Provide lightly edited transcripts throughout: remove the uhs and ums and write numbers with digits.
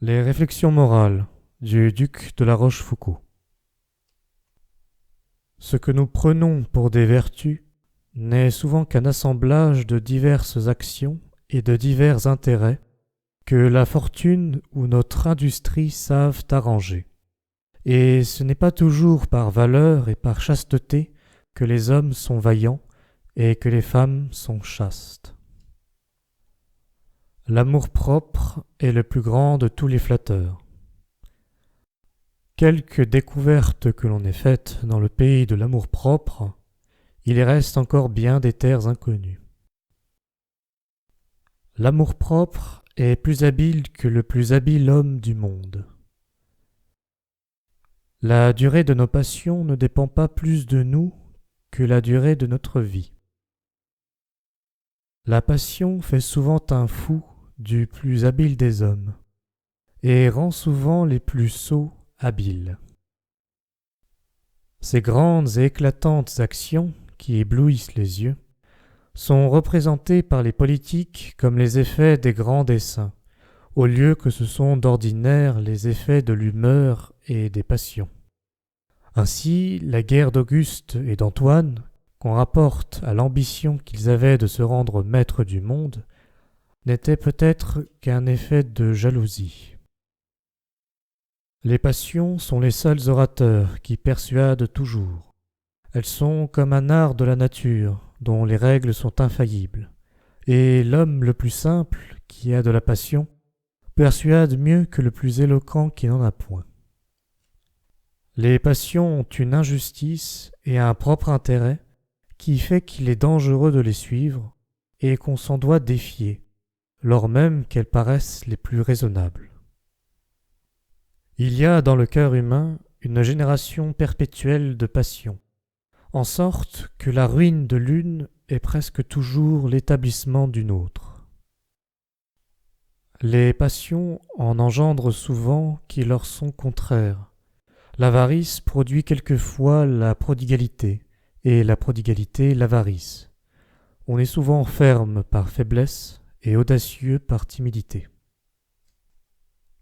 Les réflexions morales du duc de La Rochefoucauld. Ce que nous prenons pour des vertus n'est souvent qu'un assemblage de diverses actions et de divers intérêts que la fortune ou notre industrie savent arranger. Et ce n'est pas toujours par valeur et par chasteté que les hommes sont vaillants et que les femmes sont chastes. L'amour-propre est le plus grand de tous les flatteurs. Quelque découverte que l'on ait faite dans le pays de l'amour-propre, il y reste encore bien des terres inconnues. L'amour-propre est plus habile que le plus habile homme du monde. La durée de nos passions ne dépend pas plus de nous que la durée de notre vie. La passion fait souvent un fou du plus habile des hommes, et rend souvent les plus sots habiles. Ces grandes et éclatantes actions, qui éblouissent les yeux, sont représentées par les politiques comme les effets des grands desseins, au lieu que ce sont d'ordinaire les effets de l'humeur et des passions. Ainsi, la guerre d'Auguste et d'Antoine, qu'on rapporte à l'ambition qu'ils avaient de se rendre maîtres du monde, n'était peut-être qu'un effet de jalousie. Les passions sont les seuls orateurs qui persuadent toujours. Elles sont comme un art de la nature dont les règles sont infaillibles, et l'homme le plus simple, qui a de la passion, persuade mieux que le plus éloquent qui n'en a point. Les passions ont une injustice et un propre intérêt qui fait qu'il est dangereux de les suivre et qu'on s'en doit défier, lors même qu'elles paraissent les plus raisonnables. Il y a dans le cœur humain une génération perpétuelle de passions, en sorte que la ruine de l'une est presque toujours l'établissement d'une autre. Les passions en engendrent souvent qui leur sont contraires. L'avarice produit quelquefois la prodigalité, et la prodigalité l'avarice. On est souvent ferme par faiblesse et audacieux par timidité.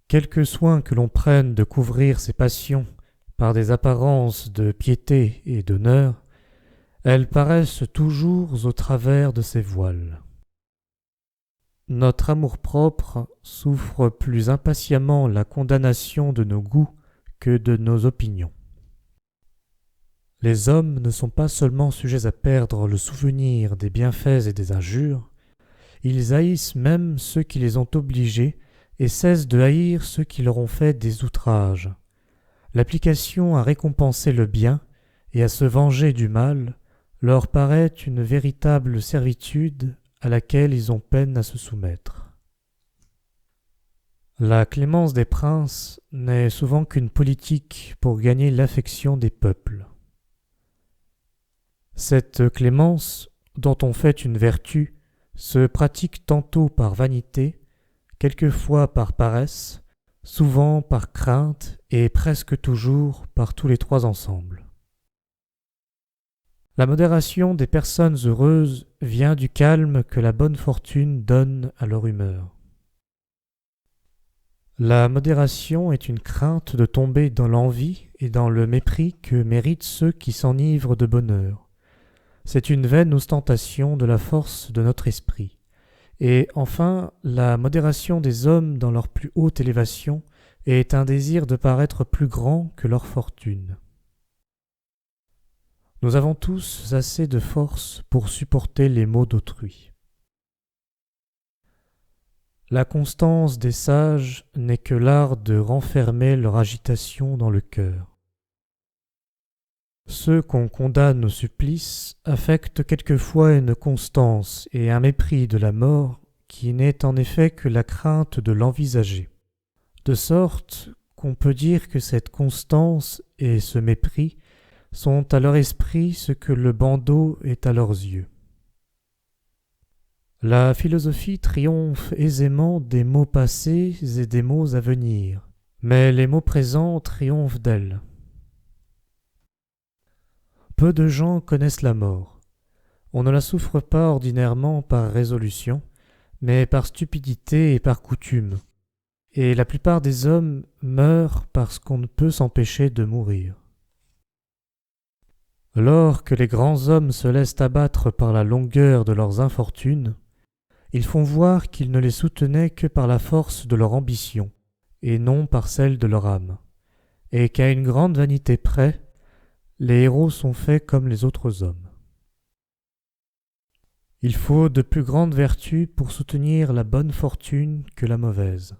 Quelque soin que l'on prenne de couvrir ses passions par des apparences de piété et d'honneur, elles paraissent toujours au travers de ces voiles. Notre amour-propre souffre plus impatiemment la condamnation de nos goûts que de nos opinions. Les hommes ne sont pas seulement sujets à perdre le souvenir des bienfaits et des injures, ils haïssent même ceux qui les ont obligés et cessent de haïr ceux qui leur ont fait des outrages. L'application à récompenser le bien et à se venger du mal leur paraît une véritable servitude à laquelle ils ont peine à se soumettre. La clémence des princes n'est souvent qu'une politique pour gagner l'affection des peuples. Cette clémence, dont on fait une vertu, se pratique tantôt par vanité, quelquefois par paresse, souvent par crainte et presque toujours par tous les trois ensemble. La modération des personnes heureuses vient du calme que la bonne fortune donne à leur humeur. La modération est une crainte de tomber dans l'envie et dans le mépris que méritent ceux qui s'enivrent de bonheur. C'est une vaine ostentation de la force de notre esprit. Et enfin, la modération des hommes dans leur plus haute élévation est un désir de paraître plus grand que leur fortune. Nous avons tous assez de force pour supporter les maux d'autrui. La constance des sages n'est que l'art de renfermer leur agitation dans le cœur. Ceux qu'on condamne au supplice affectent quelquefois une constance et un mépris de la mort qui n'est en effet que la crainte de l'envisager, de sorte qu'on peut dire que cette constance et ce mépris sont à leur esprit ce que le bandeau est à leurs yeux. La philosophie triomphe aisément des mots passés et des mots à venir, mais les mots présents triomphent d'elle. Peu de gens connaissent la mort. On ne la souffre pas ordinairement par résolution, mais par stupidité et par coutume. et la plupart des hommes meurent parce qu'on ne peut s'empêcher de mourir. Lors que les grands hommes se laissent abattre par la longueur de leurs infortunes, ils font voir qu'ils ne les soutenaient que par la force de leur ambition, et non par celle de leur âme, et qu'à une grande vanité près, les héros sont faits comme les autres hommes. Il faut de plus grandes vertus pour soutenir la bonne fortune que la mauvaise.